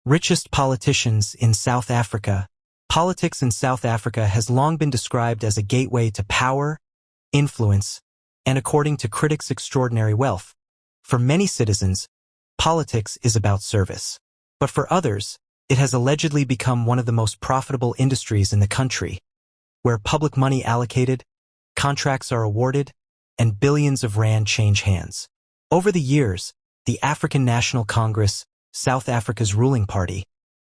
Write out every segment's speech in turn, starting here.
Richest politicians in South Africa. Politics in South Africa has long been described as a gateway to power, influence, and according to critics, extraordinary wealth. For many citizens, politics is about service. But for others, it has allegedly become one of the most profitable industries in the country, where public money allocated, contracts are awarded, and billions of rand change hands. Over the years, the African National Congress, South Africa's ruling party,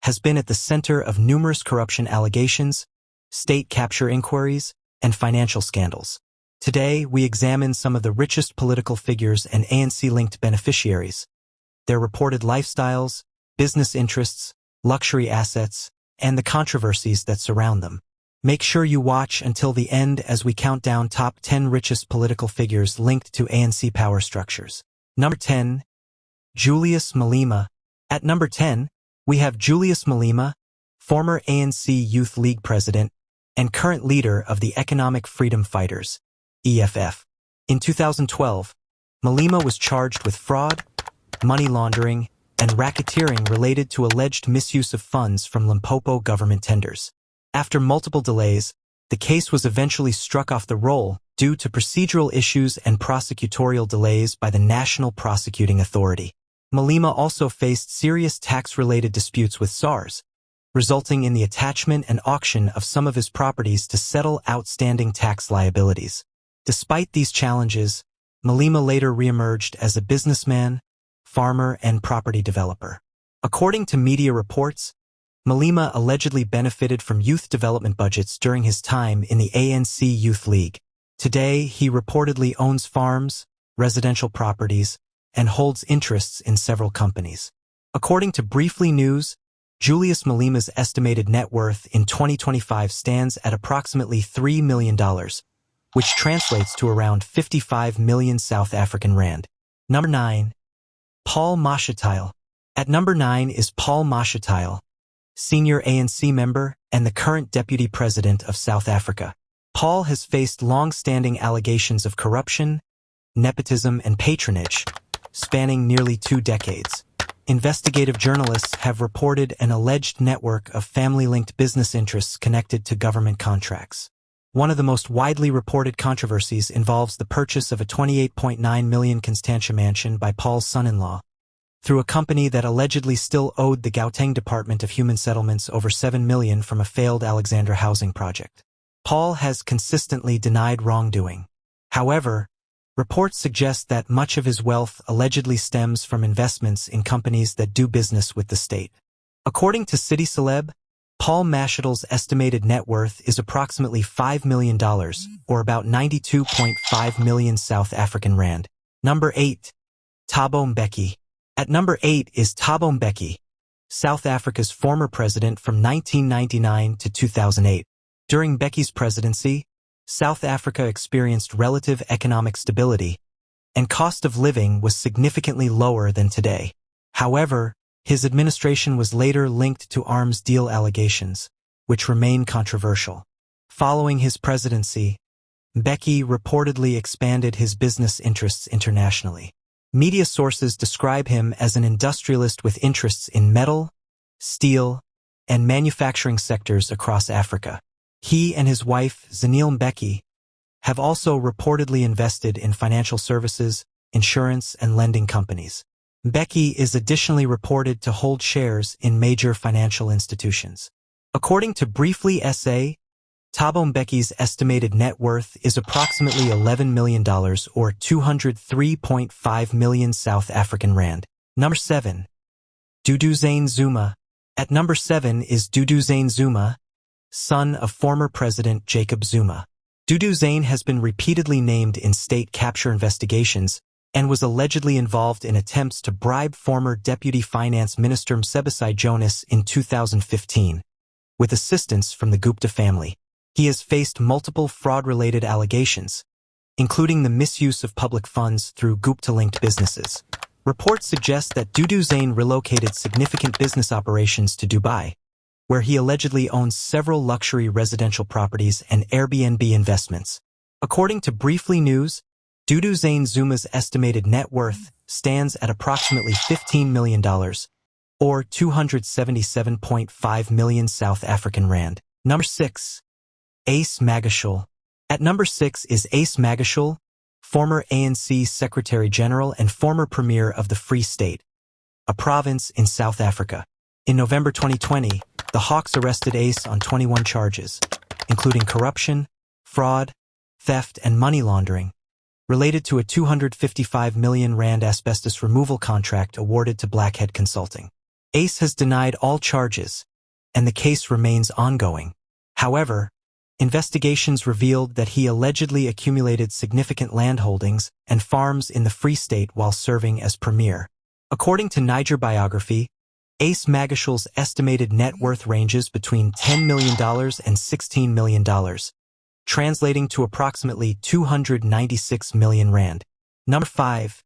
has been at the center of numerous corruption allegations, state capture inquiries, and financial scandals. Today, we examine some of the richest political figures and ANC-linked beneficiaries, their reported lifestyles, business interests, luxury assets, and the controversies that surround them. Make sure you watch until the end as we count down top 10 richest political figures linked to ANC power structures. Number 10. Julius Malema. At number 10, we have Julius Malema, former ANC Youth League president and current leader of the Economic Freedom Fighters, EFF. In 2012, Malema was charged with fraud, money laundering, and racketeering related to alleged misuse of funds from Limpopo government tenders. After multiple delays, the case was eventually struck off the roll due to procedural issues and prosecutorial delays by the National Prosecuting Authority. Malema also faced serious tax-related disputes with SARS, resulting in the attachment and auction of some of his properties to settle outstanding tax liabilities. Despite these challenges, Malema later reemerged as a businessman, farmer, and property developer. According to media reports, Malema allegedly benefited from youth development budgets during his time in the ANC Youth League. Today, he reportedly owns farms, residential properties, and holds interests in several companies. According to Briefly News, Julius Malema's estimated net worth in 2025 stands at approximately $3 million, which translates to around 55 million South African rand. Number 9. Paul Mashatile. At number 9 is Paul Mashatile, senior ANC member and the current deputy president of South Africa. Paul has faced long-standing allegations of corruption, nepotism, and patronage, spanning nearly 2 decades. Investigative journalists have reported an alleged network of family-linked business interests connected to government contracts. One of the most widely reported controversies involves the purchase of a 28.9 million Constantia mansion by Paul's son-in-law through a company that allegedly still owed the Gauteng Department of Human Settlements over 7 million from a failed Alexandra housing project. Paul has consistently denied wrongdoing. However, reports suggest that much of his wealth allegedly stems from investments in companies that do business with the state. According to City Celeb, Paul Mashatile's estimated net worth is approximately $5 million, or about 92.5 million South African rand. Number 8. Thabo Mbeki. At number 8 is Thabo Mbeki, South Africa's former president from 1999 to 2008. During Mbeki's presidency, South Africa experienced relative economic stability, and cost of living was significantly lower than today. However, his administration was later linked to arms deal allegations, which remain controversial. Following his presidency, Mbeki reportedly expanded his business interests internationally. Media sources describe him as an industrialist with interests in metal, steel, and manufacturing sectors across Africa. He and his wife, Zanele Mbeki, have also reportedly invested in financial services, insurance, and lending companies. Mbeki is additionally reported to hold shares in major financial institutions. According to Briefly SA, Thabo Mbeki's estimated net worth is approximately $11 million or 203.5 million South African rand. Number 7. Duduzane Zuma. At number 7 is Duduzane Zuma, son of former President Jacob Zuma. Duduzane has been repeatedly named in state capture investigations and was allegedly involved in attempts to bribe former Deputy Finance Minister Mcebisai Jonas in 2015, with assistance from the Gupta family. He has faced multiple fraud-related allegations, including the misuse of public funds through Gupta-linked businesses. Reports suggest that Duduzane relocated significant business operations to Dubai, where he allegedly owns several luxury residential properties and Airbnb investments. According to Briefly News, Duduzane Zuma's estimated net worth stands at approximately $15 million, or 277.5 million South African rand. Number 6. Ace Magashule. At number 6 is Ace Magashule, former ANC Secretary General and former Premier of the Free State, a province in South Africa. In November 2020, the Hawks arrested Ace on 21 charges, including corruption, fraud, theft, and money laundering, related to a 255 million rand asbestos removal contract awarded to Blackhead Consulting. Ace has denied all charges, and the case remains ongoing. However, investigations revealed that he allegedly accumulated significant landholdings and farms in the Free State while serving as premier. According to Niger Biography, Ace Magashule's estimated net worth ranges between $10 million and $16 million, translating to approximately 296 million rand. Number 5.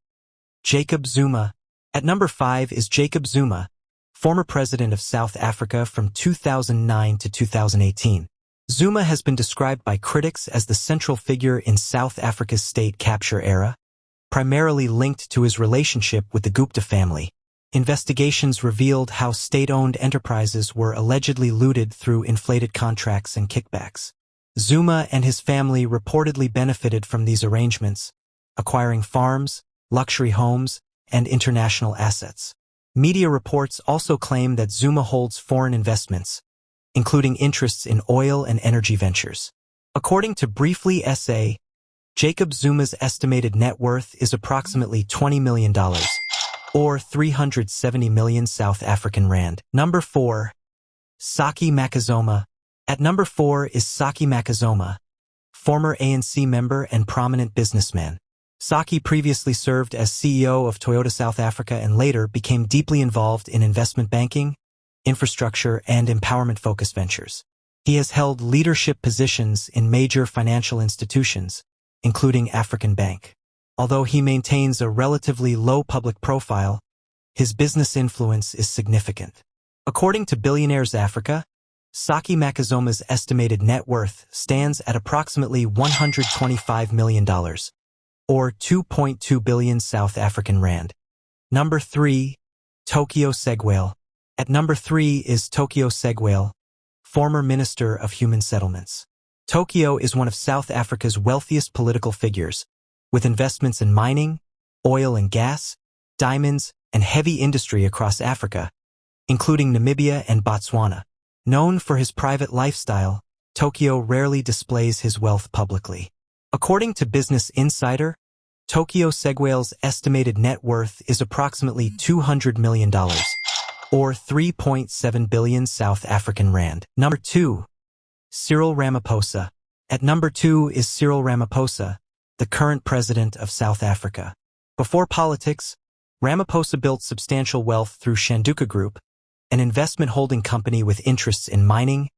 Jacob Zuma. At number 5 is Jacob Zuma, former president of South Africa from 2009 to 2018. Zuma has been described by critics as the central figure in South Africa's state capture era, primarily linked to his relationship with the Gupta family. Investigations revealed how state-owned enterprises were allegedly looted through inflated contracts and kickbacks. Zuma and his family reportedly benefited from these arrangements, acquiring farms, luxury homes, and international assets. Media reports also claim that Zuma holds foreign investments, including interests in oil and energy ventures. According to Briefly SA, Jacob Zuma's estimated net worth is approximately $20 million, or 370 million South African rand. Number 4. Saki Makazoma. At number 4 is Saki Makazoma, former ANC member and prominent businessman. Saki previously served as CEO of Toyota South Africa and later became deeply involved in investment banking, infrastructure, and empowerment-focused ventures. He has held leadership positions in major financial institutions, including African Bank. Although he maintains a relatively low public profile, his business influence is significant. According to Billionaires Africa, Saki Makazoma's estimated net worth stands at approximately $125 million, or 2.2 billion South African rand. Number 3. Tokyo Segwale. At number 3 is Tokyo Segwale, former Minister of Human Settlements. Tokyo is one of South Africa's wealthiest political figures, with investments in mining, oil and gas, diamonds, and heavy industry across Africa, including Namibia and Botswana. Known for his private lifestyle, Tokyo rarely displays his wealth publicly. According to Business Insider, Tokyo Segwale's estimated net worth is approximately $200 million, or 3.7 billion South African rand. Number 2. Cyril Ramaphosa. At number 2 is Cyril Ramaphosa, the current president of South Africa. Before politics, Ramaphosa built substantial wealth through Shanduka Group, an investment holding company with interests in mining,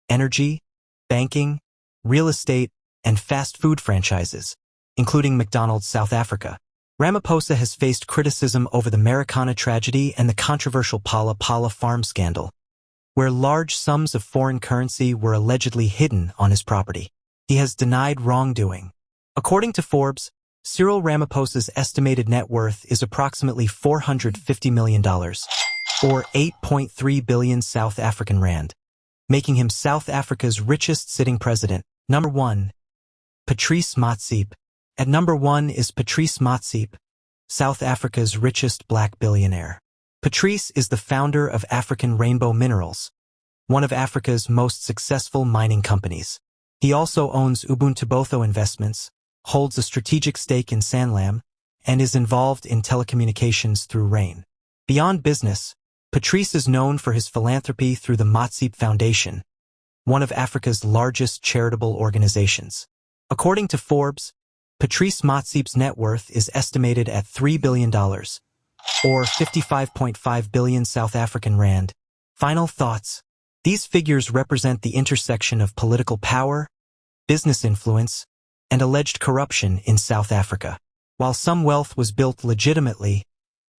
energy, banking, real estate, and fast food franchises, including McDonald's South Africa. Ramaphosa has faced criticism over the Marikana tragedy and the controversial Pala Pala farm scandal, where large sums of foreign currency were allegedly hidden on his property. He has denied wrongdoing. According to Forbes, Cyril Ramaphosa's estimated net worth is approximately $450 million, or 8.3 billion South African rand, making him South Africa's richest sitting president. Number 1. Patrice Motsepe. At number 1 is Patrice Motsepe, South Africa's richest black billionaire. Patrice is the founder of African Rainbow Minerals, one of Africa's most successful mining companies. He also owns Ubuntu Investments, holds a strategic stake in Sanlam, and is involved in telecommunications through Rain. Beyond business, Patrice is known for his philanthropy through the Motsepe Foundation, one of Africa's largest charitable organizations. According to Forbes, Patrice Motsepe's net worth is estimated at $3 billion, or 55.5 billion South African rand. Final thoughts. These figures represent the intersection of political power, business influence, and alleged corruption in South Africa. While some wealth was built legitimately,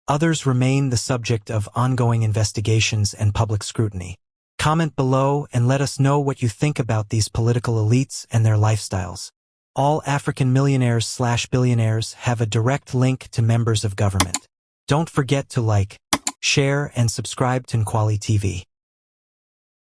others remain the subject of ongoing investigations and public scrutiny. Comment below and let us know what you think about these political elites and their lifestyles. All African millionaires/billionaires have a direct link to members of government. Don't forget to like, share, and subscribe to Nkwali TV.